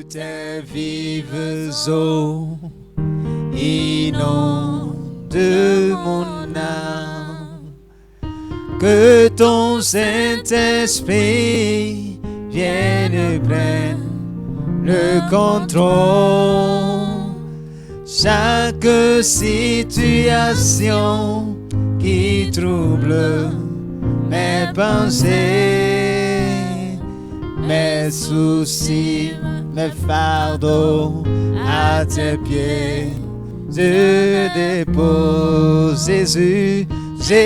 tes vives eaux inondent mon âme, que ton Saint-Esprit vienne et prenne le contrôle. Chaque situation qui trouble mes pensées, mes soucis, mes fardeaux à tes pieds, je dépose Jésus, Jésus,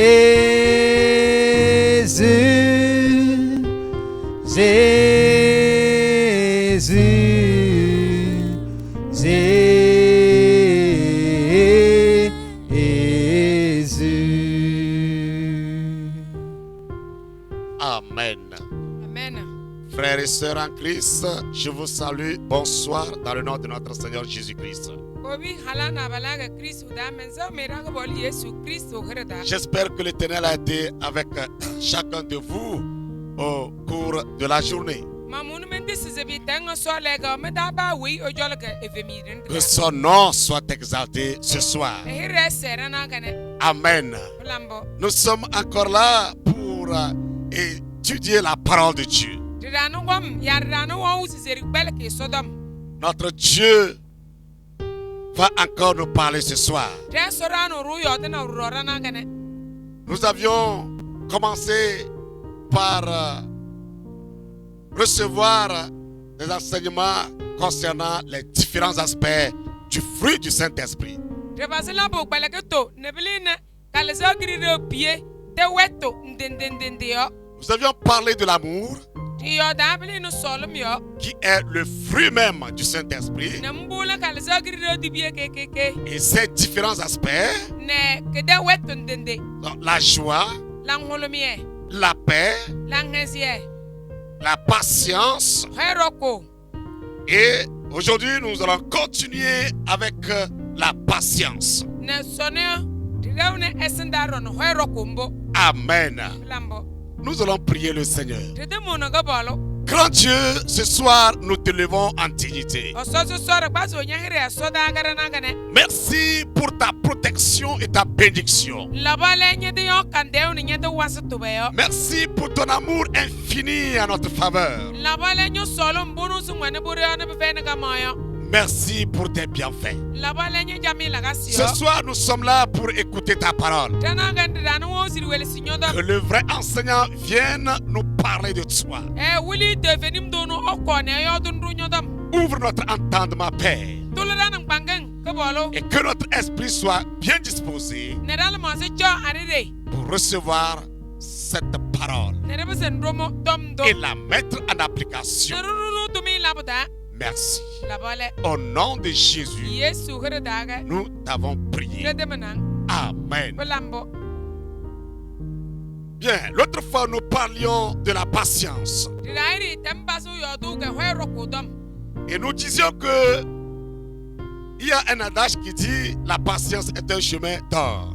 Jésus, Jésus. Amen. Amen. Frères et sœurs en Christ, je vous salue. Bonsoir dans le nom de notre Seigneur Jésus-Christ. J'espère que l'Éternel a été avec chacun de vous au cours de la journée. Que son nom soit exalté ce soir. Amen. Nous sommes encore là pour étudier la parole de Dieu. Notre Dieu va encore nous parler ce soir. Nous avions commencé par recevoir des enseignements concernant les différents aspects du fruit du Saint-Esprit. Nous avions parlé de l'amour, qui est le fruit même du Saint-Esprit, et ses différents aspects, donc la joie, la paix, la patience. Et aujourd'hui, nous allons continuer avec la patience. Amen. Nous allons prier le Seigneur. Grand Dieu, ce soir, nous te levons en dignité. Merci pour ta protection et ta bénédiction. Merci pour ton amour infini à notre faveur. Merci pour tes bienfaits. Ce soir, nous sommes là pour écouter ta parole. Que le vrai enseignant vienne nous parler de toi. Ouvre notre entendement, Père. Et que notre esprit soit bien disposé pour recevoir cette parole et la mettre en application. Merci. Au nom de Jésus, nous t'avons prié. Amen. Bien, l'autre fois nous parlions de la patience. Et nous disions que il y a un adage qui dit la patience est un chemin d'or.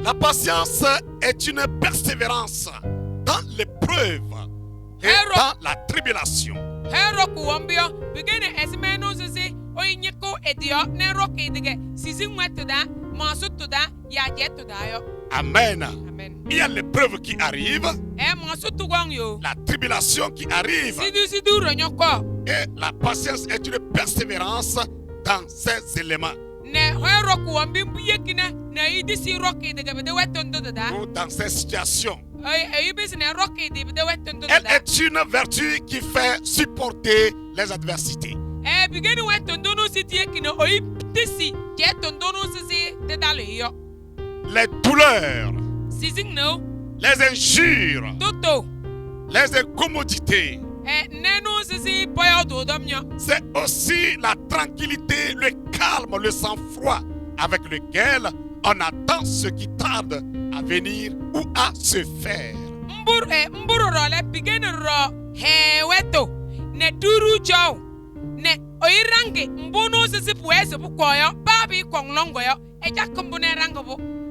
La patience est une persévérance dans l'épreuve et dans la tribulation. Amen. Il y a l'épreuve qui arrive, la tribulation qui arrive, et la patience est une persévérance dans ces éléments. Ou dans ces situations. Elle est une vertu qui fait supporter les adversités. Les douleurs, les injures, les incommodités. C'est aussi la tranquillité, le calme, le sang-froid avec lequel on attend ce qui tarde à venir ou à se faire.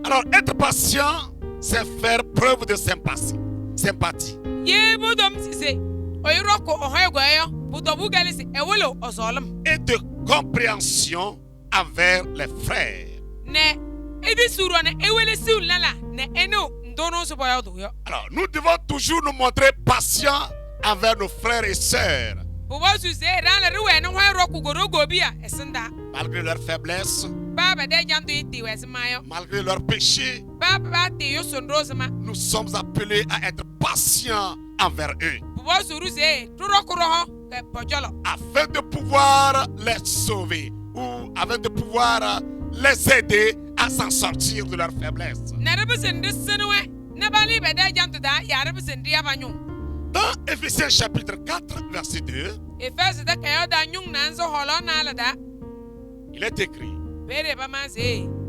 Alors, être patient, c'est faire preuve de sympathie. sympathie. Et de compréhension envers les frères. Alors, nous devons toujours nous montrer patients envers nos frères et sœurs. Malgré leurs faiblesses, malgré leurs péchés, nous sommes appelés à être patients envers eux, afin de pouvoir les sauver ou afin de pouvoir les aider à s'en sortir de leurs faiblesses. Dans Éphésiens chapitre 4, verset 2, il est écrit: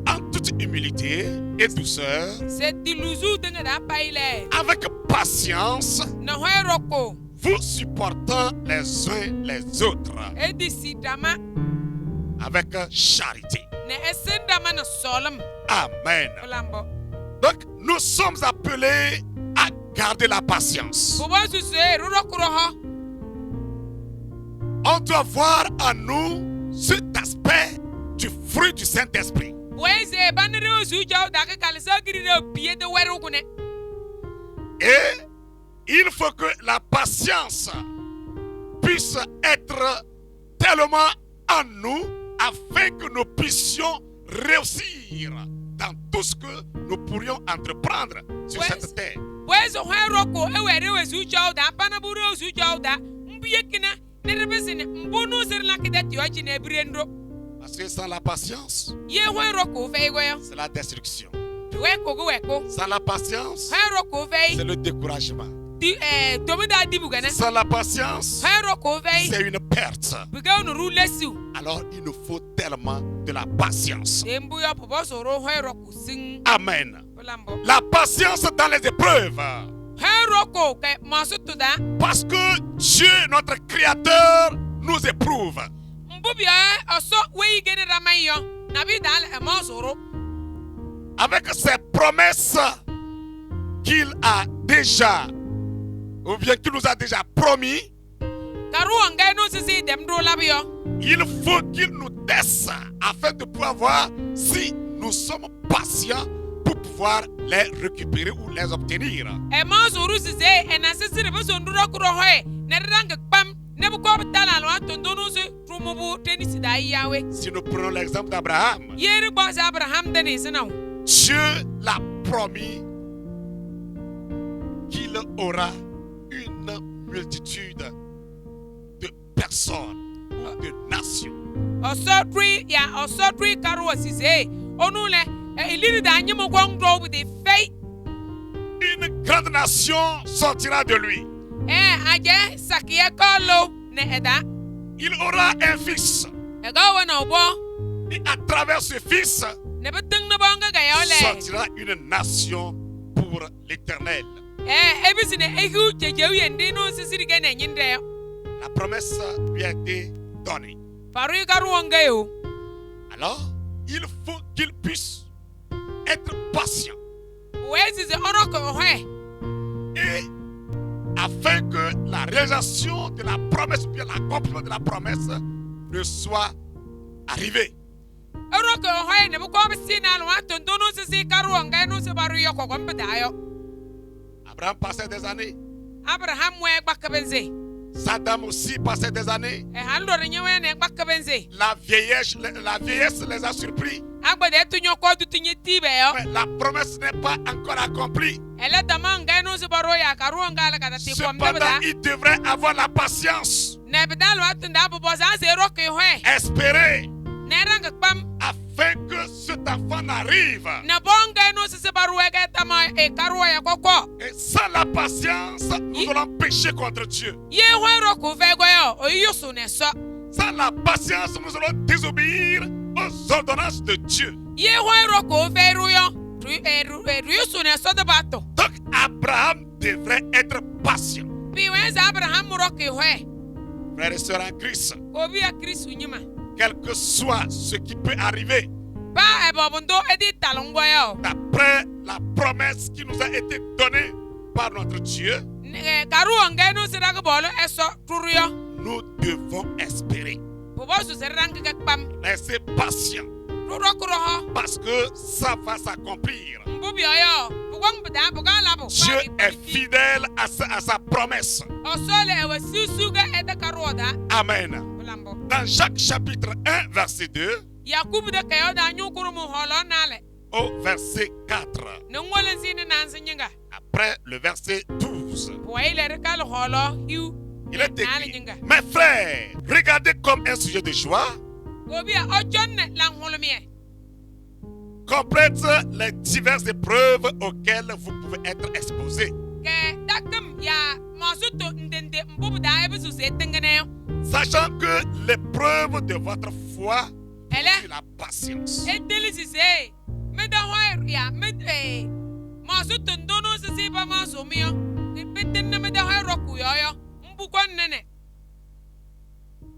en toute humilité et douceur, avec patience, vous supportant les uns les autres, avec charité. Amen. Donc, nous sommes appelés à garder la patience. On doit voir en nous cet aspect du fruit du Saint-Esprit. Et il faut que la patience puisse être tellement en nous afin que nous puissions réussir dans tout ce que nous pourrions entreprendre sur cette terre. Parce que sans la patience, c'est la destruction. Sans la patience, c'est le découragement. Sans la patience, c'est une perte. Alors il nous faut tellement de la patience. Amen. La patience dans les épreuves. Parce que Dieu, notre Créateur, nous éprouve. Avec ses promesses qu'il a déjà, ou bien qu'il nous a déjà promis, il faut qu'il nous teste afin de pouvoir voir si nous sommes patients pour pouvoir les récupérer ou les obtenir. Si nous prenons l'exemple d'Abraham, Dieu l'a promis qu'il aura une multitude de personnes, de nations. Une grande nation sortira de lui. Il aura un fils. Et à travers ce fils, sortira une nation pour l'Éternel. La promesse lui a été donnée. Alors, il faut qu'il puisse être patient. Et afin que la réalisation de la promesse, ou bien l'accomplissement de la promesse ne soit arrivé. Abraham passait des années. Saddam aussi passait des années. La vieillesse les a surpris. Mais la promesse n'est pas encore accomplie. Cependant, il devrait avoir la patience. Espérer afin que cet enfant n'arrive. Et sans la patience, nous allons pécher contre Dieu. Sans la patience, nous allons désobéir aux ordonnances de Dieu. Donc Abraham devrait être patient. Frères et sœurs en Christ, quel que soit ce qui peut arriver, d'après la promesse qui nous a été donnée par notre Dieu, nous devons espérer. Restez patient. Parce que ça va s'accomplir. Dieu est fidèle à sa promesse. Amen. Dans Jacques chapitre 1, verset 2, au verset 4, après le verset 12, il est écrit: mes frères, regardez comme un sujet de joie complète les diverses épreuves auxquelles vous pouvez être exposés. Sachant que l'épreuve de votre foi est la patience.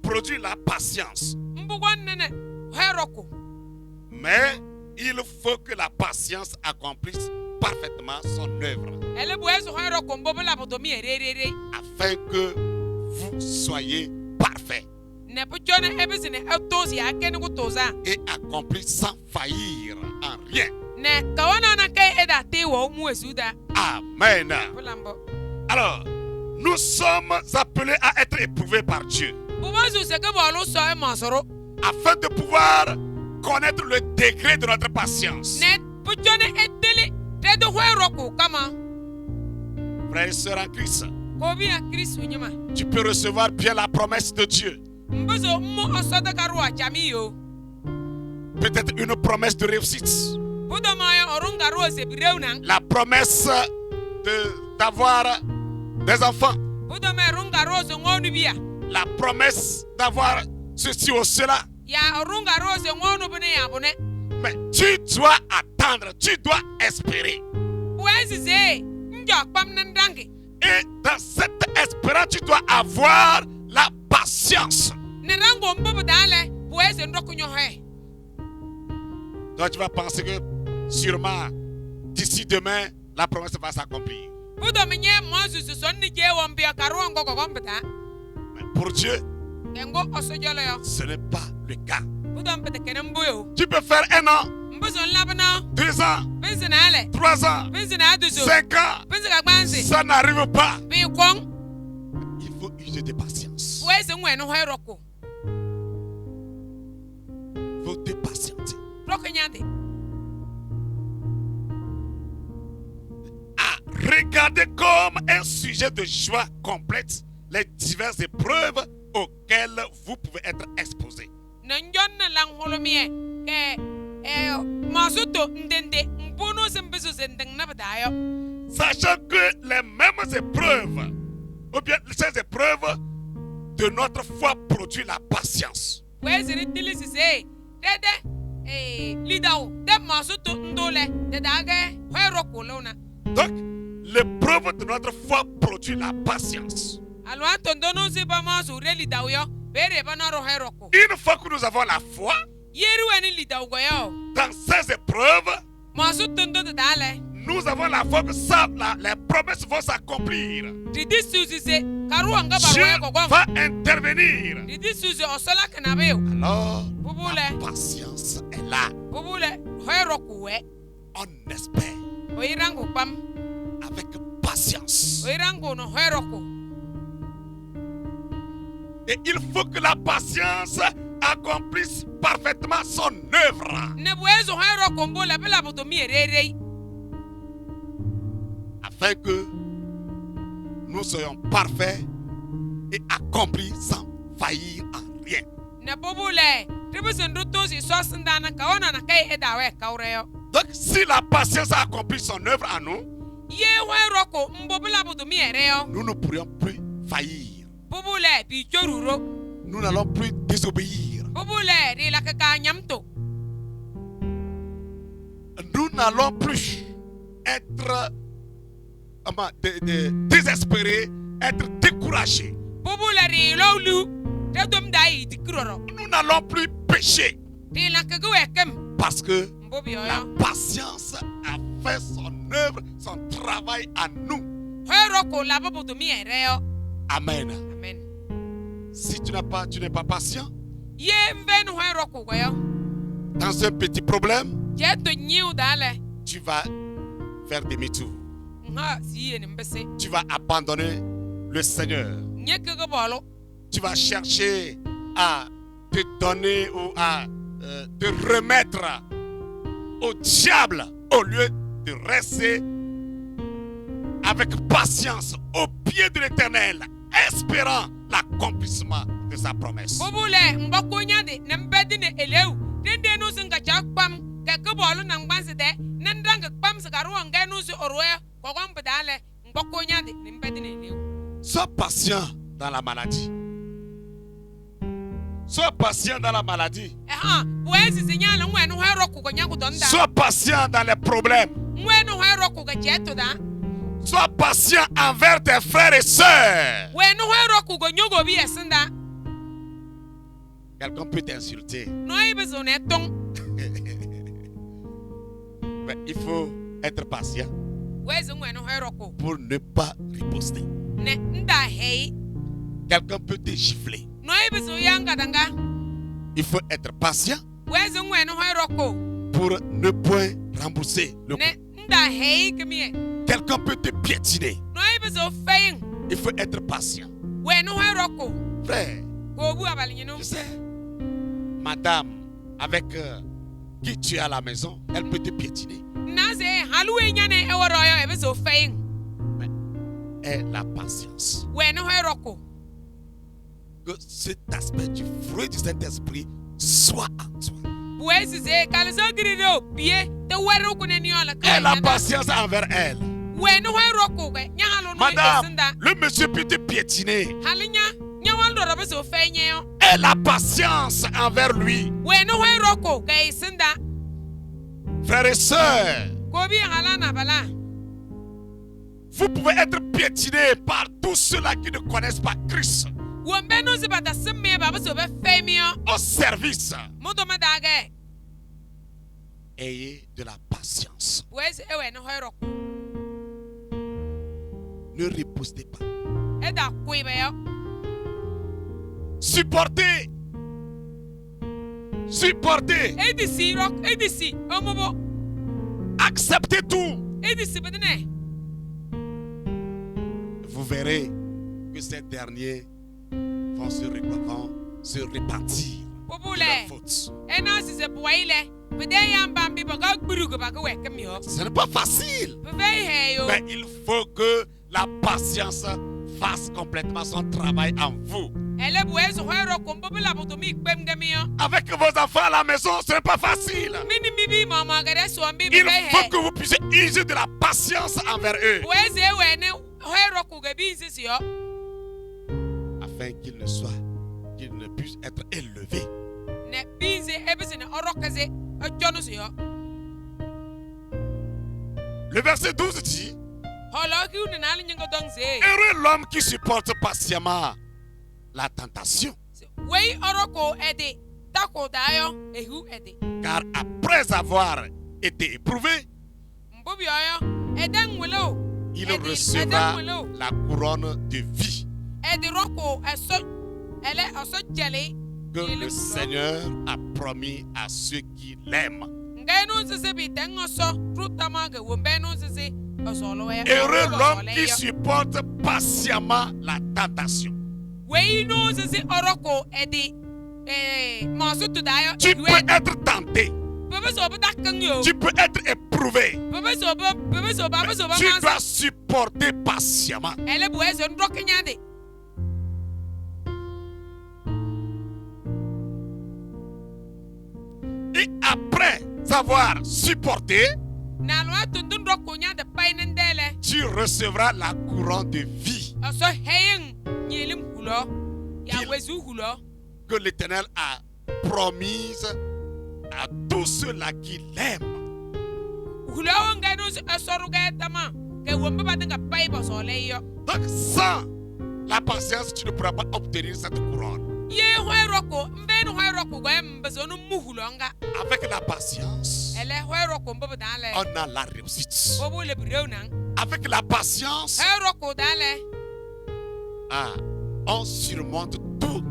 Produit la patience. Mais il faut que la patience accomplisse parfaitement son œuvre. Afin que vous soyez parfaits. Et accomplis sans faillir en rien. Amen. Alors, nous sommes appelés à être éprouvés par Dieu. Afin de pouvoir connaître le degré de notre patience. Frères et sœurs en Christ, tu peux recevoir bien la promesse de Dieu. Peut-être une promesse de réussite. La promesse d'avoir des enfants. La promesse d'avoir ceci ou cela. Mais tu dois attendre, tu dois espérer. Et dans cette espérance, tu dois avoir la patience. Donc tu vas penser que sûrement d'ici demain, la promesse va s'accomplir. Mais pour Dieu, ce n'est pas le cas. Tu peux faire 1 an, 2 ans, 3 ans, 5 ans. Ça n'arrive pas. Il faut user de patience. Il faut te patienter. Regardez comme un sujet de joie complète les diverses épreuves auxquelles vous pouvez être exposés. Sachant que les mêmes épreuves, ou bien ces épreuves de notre foi produisent la patience. Donc, l'épreuve de notre foi produit la patience. Une fois que nous avons la foi, dans ces épreuves, nous avons la foi que les promesses vont s'accomplir. Dieu va intervenir. Alors, la patience est là. On espère avec patience. Et il faut que la patience accomplisse parfaitement son œuvre. Afin que nous soyons parfaits et accomplis sans faillir en rien. Donc si la patience a accompli son œuvre à nous, nous ne pourrions plus faillir. Nous n'allons plus désobéir. Nous n'allons plus être désespérés, être découragés. Nous n'allons plus pécher. Parce que la patience a fait son œuvre, son travail à nous. Amen. Si tu n'es pas patient dans un petit problème, tu vas faire demi-tour. Tu vas abandonner le Seigneur. Tu vas chercher à te donner ou à te remettre au diable au lieu de rester avec patience au pied de l'Éternel, espérant l'accomplissement de sa promesse. Sois patient dans la maladie. Sois patient dans la maladie. Sois patient dans les problèmes. Sois patient envers tes frères et sœurs. Quelqu'un peut t'insulter. Mais il faut être patient pour ne pas riposter. Quelqu'un peut te gifler. Il faut être patient pour ne point rembourser le coup. Quelqu'un peut te piétiner. Il faut être patient. Frère, je sais, madame avec qui tu es à la maison, elle peut te piétiner. Mais aie la patience. Que cet aspect du fruit du Saint-Esprit soit en toi. Aie la patience envers elle. Madame, le monsieur peut te piétiner. Aie la patience envers lui. Frères et sœurs, vous pouvez être piétinés par tous ceux-là qui ne connaissent pas Christ. Au service. Ayez de la patience. Ne ripostez pas. Supportez. Supportez. Acceptez tout. Vous verrez que ces derniers vont se repentir de leurs fautes. Ce n'est pas facile. Mais il faut que la patience fasse complètement son travail en vous. Avec vos enfants à la maison, ce n'est pas facile. Il faut que vous puissiez user de la patience envers eux, afin qu'ils ne puissent être élevés. Le verset 12 dit: heureux l'homme qui supporte patiemment la tentation, car après avoir été éprouvé, il recevra la couronne de vie que le Seigneur a promis à ceux qui l'aiment. Heureux l'homme qui supporte patiemment la tentation. Tu peux être tenté. Tu peux être éprouvé. Tu dois supporter patiemment. Et après avoir supporté, tu recevras la couronne de vie que l'Éternel a promise à tous ceux-là qui l'aiment. Donc sans la patience, tu ne pourras pas obtenir cette couronne. Avec la patience, on a la réussite. avec la patience, on surmonte tout.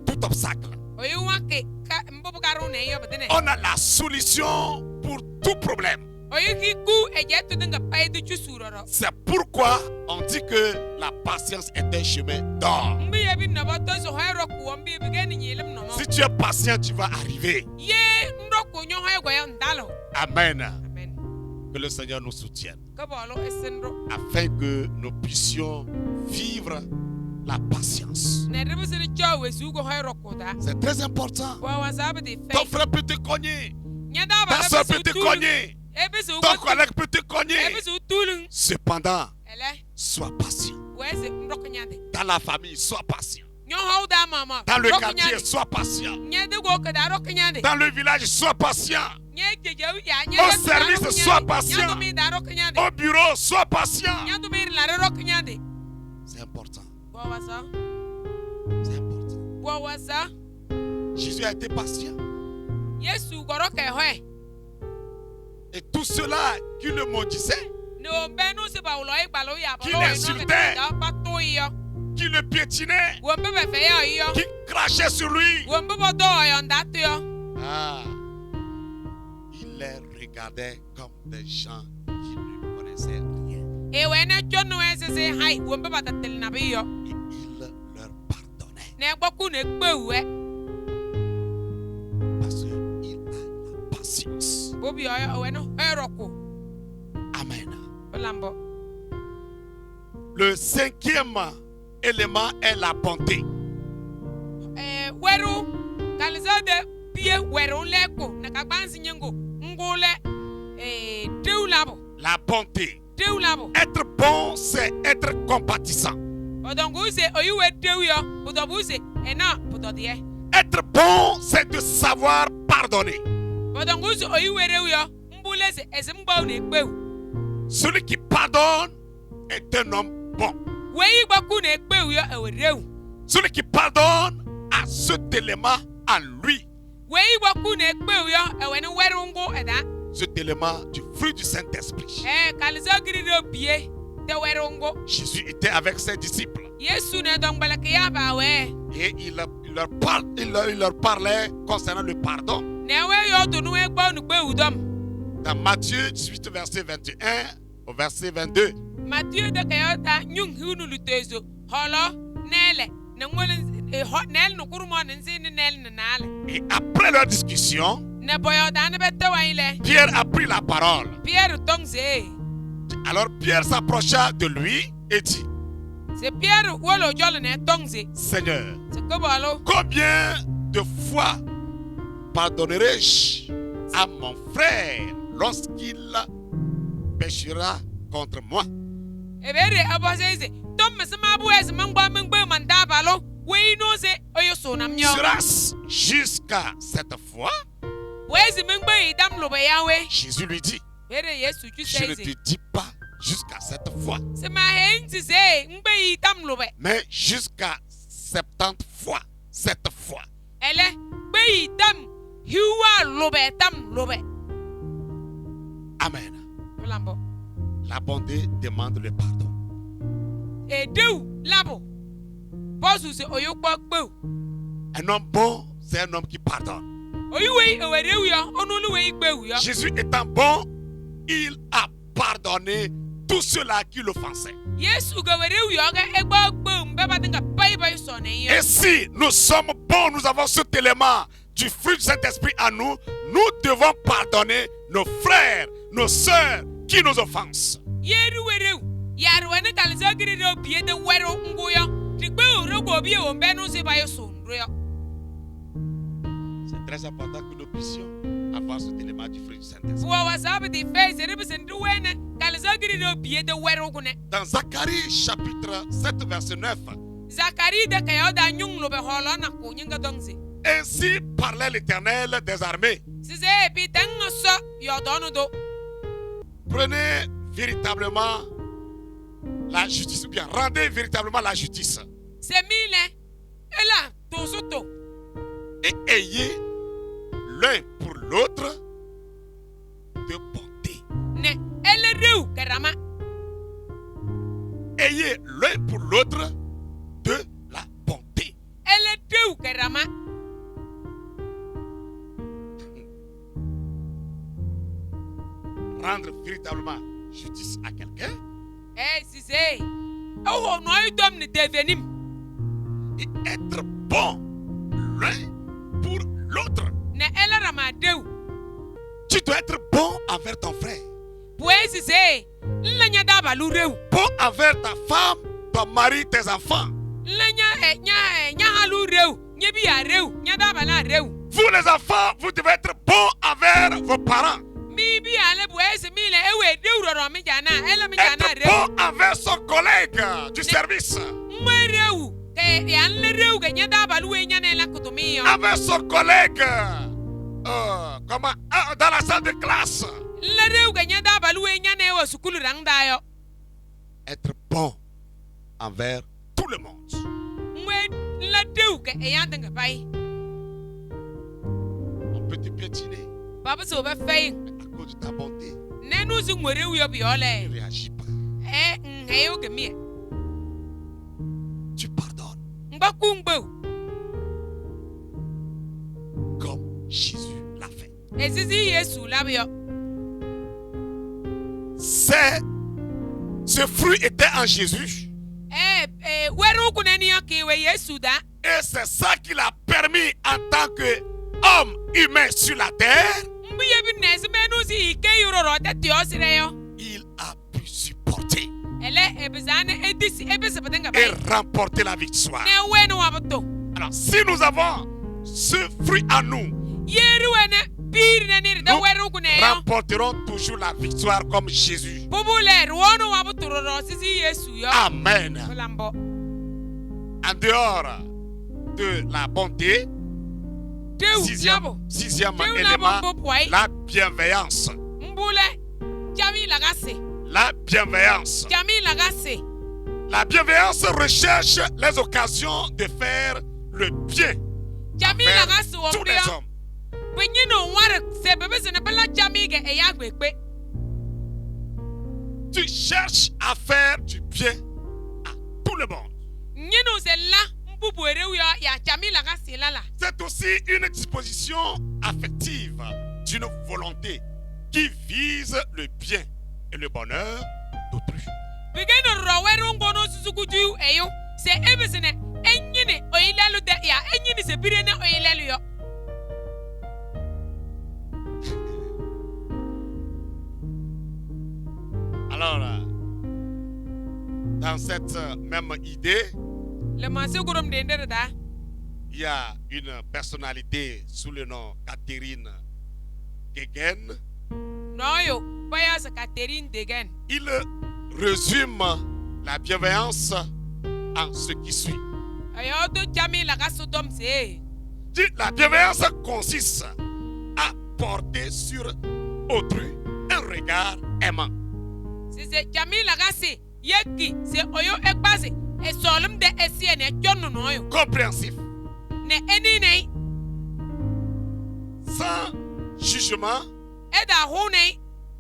Tout obstacle. On a la solution pour tout problème. C'est pourquoi on dit que la patience est un chemin d'or. Si tu es patient, tu vas arriver. Amen. Que le Seigneur nous soutienne afin que nous puissions vivre la patience. C'est très important. Ton frère peut te cogner, ta soeur peut te cogner, ton collègue peut te cogner. Cependant, sois patient. Dans la famille, sois patient. Dans le quartier, sois patient. Dans le village, sois patient. Au service, sois patient. Au bureau, sois patient. C'est important. C'est important. Jésus a été patient. Et tout cela qui le maudissait, qui l'insultait, qui le piétinait, qui crachait sur lui, il les regardait comme des gens qui ne connaissaient rien. Et il leur pardonnait. Parce qu'il a la patience. Amen. Le cinquième élément est la bonté. La bonté. Être bon, c'est être compatissant. Être bon, c'est de savoir pardonner. Celui qui pardonne est un homme bon. Celui qui pardonne a cet élément en lui. Cet élément du fruit du Saint-Esprit. Jésus était avec ses disciples. Et il leur parlait concernant le pardon. Dans Matthieu 18, verset 21 au verset 22. Et après leur discussion, Pierre a pris la parole. Alors Pierre s'approcha de lui et dit: Seigneur, combien de fois pardonnerai-je à mon frère lorsqu'il péchera contre moi? Sera-ce jusqu'à cette fois? Jésus lui dit: je ne te dis pas jusqu'à cette fois, mais jusqu'à 70 fois, 7 fois. Amen. La bonté demande le pardon. Un homme bon, c'est un homme qui pardonne. Jésus étant bon, il a pardonné tous ceux-là qui l'offensaient. Et si nous sommes bons, nous avons cet élément du fruit du Saint-Esprit en nous, nous devons pardonner nos frères, nos sœurs qui nous offensent. C'est très important que nous puissions avoir cet élément du fruit du Saint-Esprit. Dans Zacharie chapitre 7 verset 9, ainsi parlait l'Éternel des armées. Prenez véritablement la justice, ou bien rendez véritablement la justice. Et ayez l'un pour l'autre de bonté. Ayez l'un pour l'autre de la bonté. Rendre véritablement justice à quelqu'un. Et être bon l'un pour l'autre. Tu dois être bon envers ton frère. Bon envers ta femme, ton mari, tes enfants. Vous les enfants, vous devez être bons envers vos parents. Être bon envers son collègue du service. Avec son collègue dans la salle de classe. Être bon envers tout le monde. On peut te piétiner à cause de ta bonté. Ne réagis pas. Tu pardonnes. Comme Jésus l'a fait. Ce fruit était en Jésus. Et c'est ça qui l'a permis en tant qu'homme humain sur la terre. Il a pu supporter et remporter la victoire. Alors, si nous avons ce fruit en nous, nous remporterons toujours la victoire comme Jésus. Amen. En dehors de la bonté, sixième élément, la bienveillance. La bienveillance. La bienveillance recherche les occasions de faire le bien envers tous les hommes. Tu cherches à faire du bien à tout le monde. C'est aussi une disposition affective d'une volonté qui vise le bien et le bonheur d'autrui. Alors, dans cette même idée, il y a une personnalité sous le nom Catherine Degen. Il résume la bienveillance en ce qui suit. La bienveillance consiste à porter sur autrui un regard aimant. Compréhensif. Sans jugement.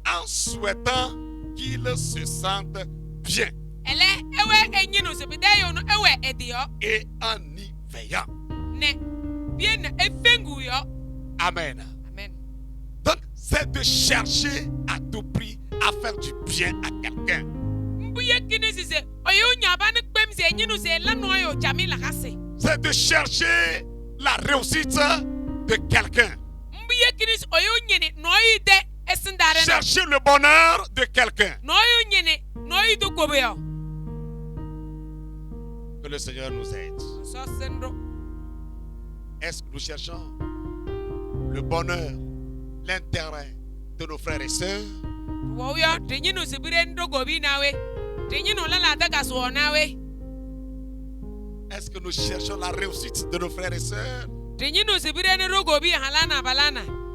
En souhaitant qu'il se sente bien. Et en y veillant. Amen. Donc, c'est de chercher à tout prix à faire du bien à quelqu'un. C'est de chercher la réussite de quelqu'un. Chercher le bonheur de quelqu'un. Que le Seigneur nous aide. Est-ce que nous cherchons le bonheur, l'intérêt de nos frères et sœurs? Est-ce que nous cherchons la réussite de nos frères et sœurs?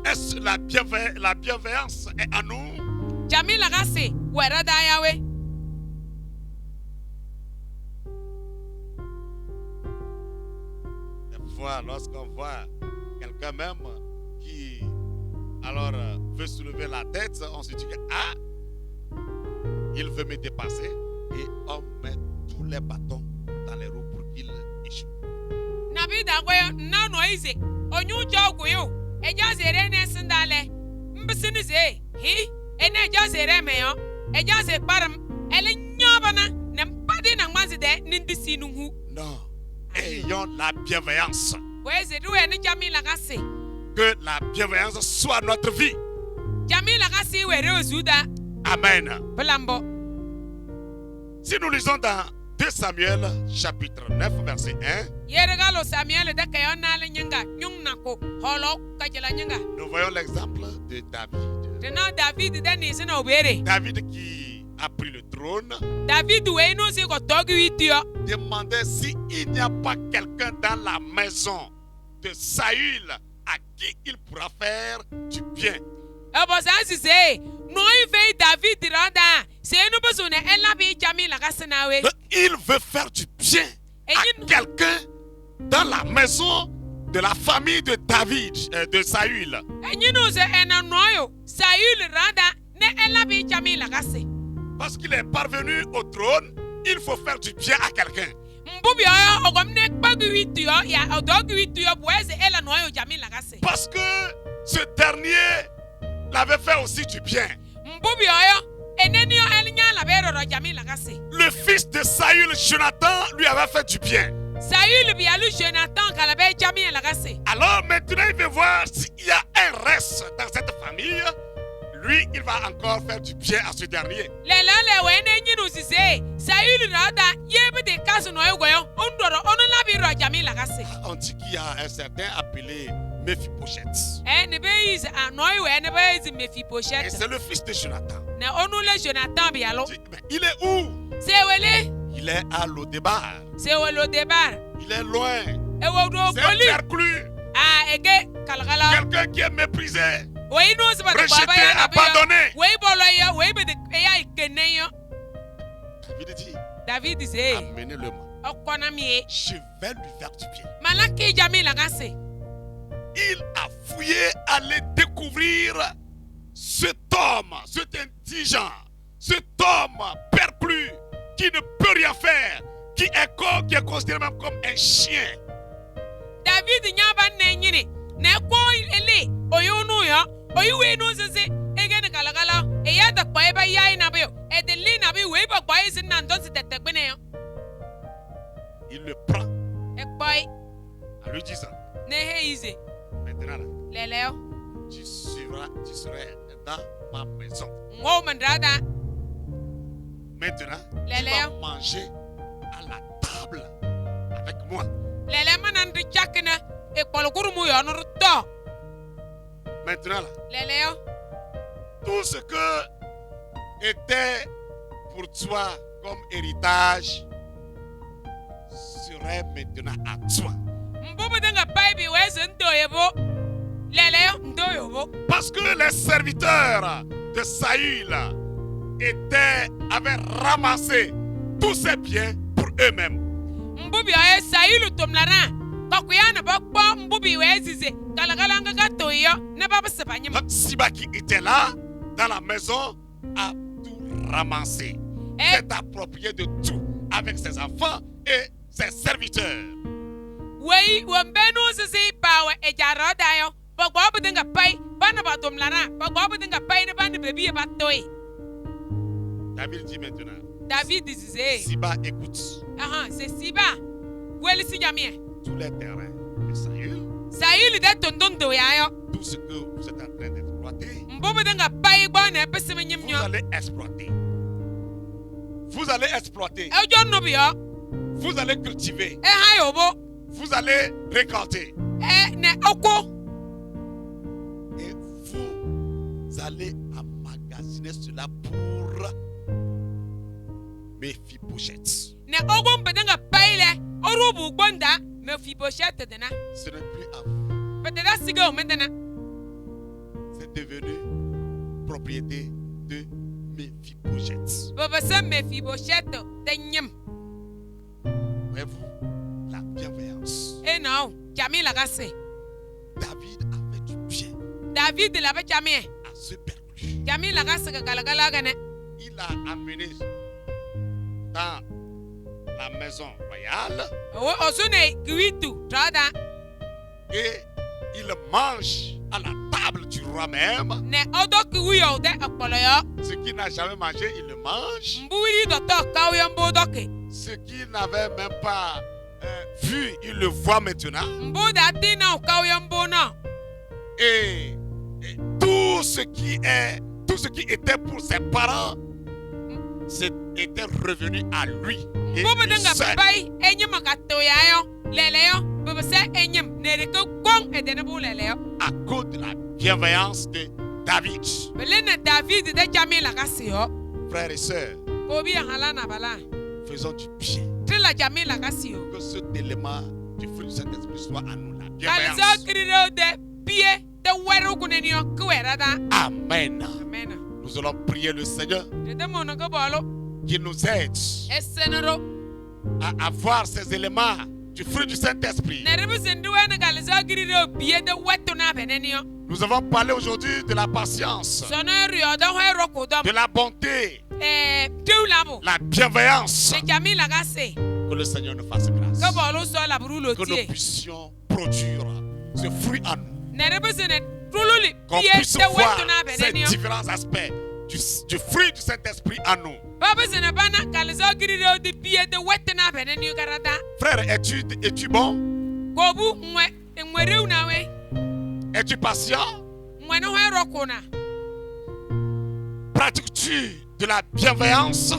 Est-ce que la bienveillance est en nous? Des fois, lorsqu'on voit quelqu'un même qui veut soulever la tête, on se dit que Il veut me dépasser et on met tous les bâtons dans les roues pour qu'il échoue. Nabida goyo nano ize onyu jogoyo eja zere ne sindale mbisini ze hi ene eja zere meyo eja ze param ele nyobana ne mpadi na ngwazi de nindisi nuhu. Non, ayons la bienveillance. Weze duwe ni jami lagasi. Que la bienveillance soit notre vie. Jami lagasi were ozuda. Amen. Belambo. Si nous lisons dans 2 Samuel chapitre 9 verset 1, nous voyons l'exemple de David. David qui a pris le trône demandait s'il n'y a pas quelqu'un dans la maison de Saül à qui il pourra faire du bien. Il veut faire du bien à quelqu'un dans la maison de la famille de David, de Saül. Parce qu'il est parvenu au trône, il faut faire du bien à quelqu'un. Parce que ce dernier l'avait fait aussi du bien. Le fils de Saül, Jonathan, lui avait fait du bien. Alors maintenant, il veut voir s'il y a un reste dans cette famille. Lui, il va encore faire du bien à ce dernier. On dit qu'il y a un certain appelé Mephibosheth. Et c'est le fils de Jonathan. Il est où? Il est à Lodébar. Il est loin. C'est un perclus. Quelqu'un qui est méprisé, rejeté, abandonné. David dit, amenez-le-moi. Je vais lui faire du bien. Il a fouillé, aller découvrir cet homme, cet indigent, cet homme perclus qui ne peut rien faire, qui est considéré même comme un chien. David il le prend en lui disant, maintenant là, tu seras dans ma maison. Maintenant, tu vas manger à la table avec moi. Maintenant là, tout ce que était pour toi comme héritage serait maintenant à toi. Parce que les serviteurs de Saül avaient ramassé tous ses biens pour eux-mêmes. Siba qui était là dans la maison a tout ramassé, s'est approprié de tout avec ses enfants et ses serviteurs. David dit maintenant, Siba écoute. C'est Siba. Tous les terrains de Saül, tout ce que vous êtes en train d'exploiter, vous allez exploiter. Vous allez exploiter. Vous allez cultiver. Vous allez récolter. Et vous allez emmagasiner cela pour Mephibosheth. Ce n'est plus à vous. C'est devenu propriété de Mephibosheth. Voyez-vous la bienveillance. David a fait du bien à ce perclus. il a amené dans la maison royale et il mange à la table du roi même. Ce qui n'a jamais mangé, il le mange. Ce qui n'avait même pas vu, il le voit maintenant. Et tout ce qui était pour ses parents, était revenu à lui. Et lui seul. À cause de la bienveillance de David. Frères et sœurs, faisons du bien. Que cet élément du fruit du Saint-Esprit soit à nous, la bienveillance. Amen. Nous allons prier le Seigneur qui nous aide à avoir ces éléments du fruit du Saint-Esprit. Nous avons parlé aujourd'hui de la patience, de la bonté, la bienveillance. Que le Seigneur nous fasse grâce. Que nous puissions produire ce fruit en nous. Qu'on puisse voir ces différents aspects du fruit du Saint-Esprit en nous. Frère, es-tu bon? Es-tu patient? Pratiques-tu de la bienveillance?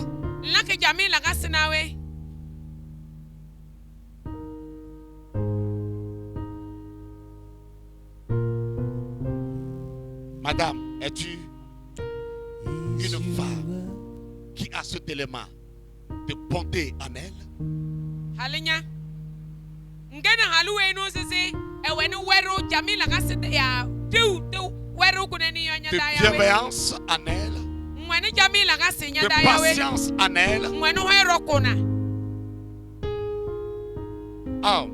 Madame, es-tu une femme qui a cet élément de bonté en elle? De bienveillance en elle, de patience en elle. Oh.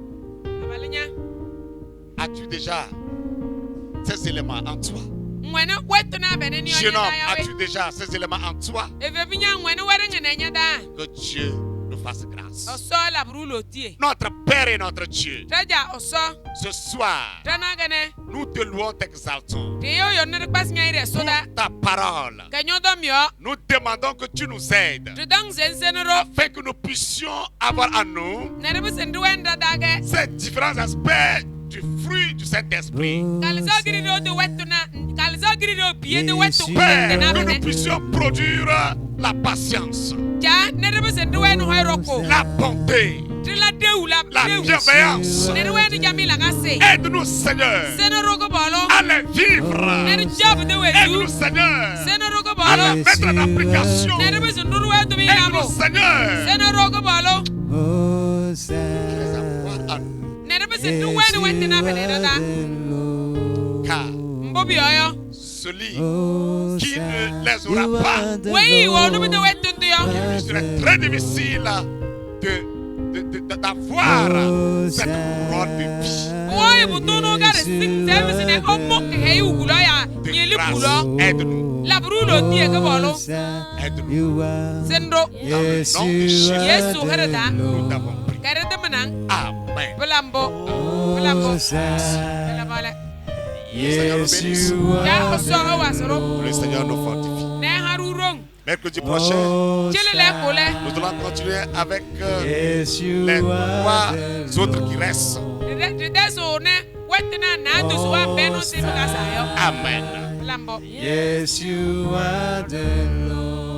As-tu déjà ces éléments en toi? Jeune homme, as-tu déjà ces éléments en toi? Que Dieu nous fasse grâce. Notre Père et notre Dieu, ce soir, nous te louons, t'exaltons pour ta parole. Nous demandons que tu nous aides afin que nous puissions avoir en nous ces différents aspects du fruit du Saint-Esprit. Père, que nous puissions produire la patience, la bonté, la bienveillance. Aide-nous, Seigneur, à les vivre. Aide-nous, Seigneur, à les mettre en application. Aide-nous, Seigneur, car celui qui ne les aura pas, il serait très difficile d'avoir cette couronne de vie. De grâce, aide-nous. Aide-nous. Dans le nom de Jésus, nous t'avons prié. Amen. Le Seigneur nous fortifie. Mercredi prochain, nous allons continuer avec les 3 autres qui restent. Amen. Yes, you are the Lord.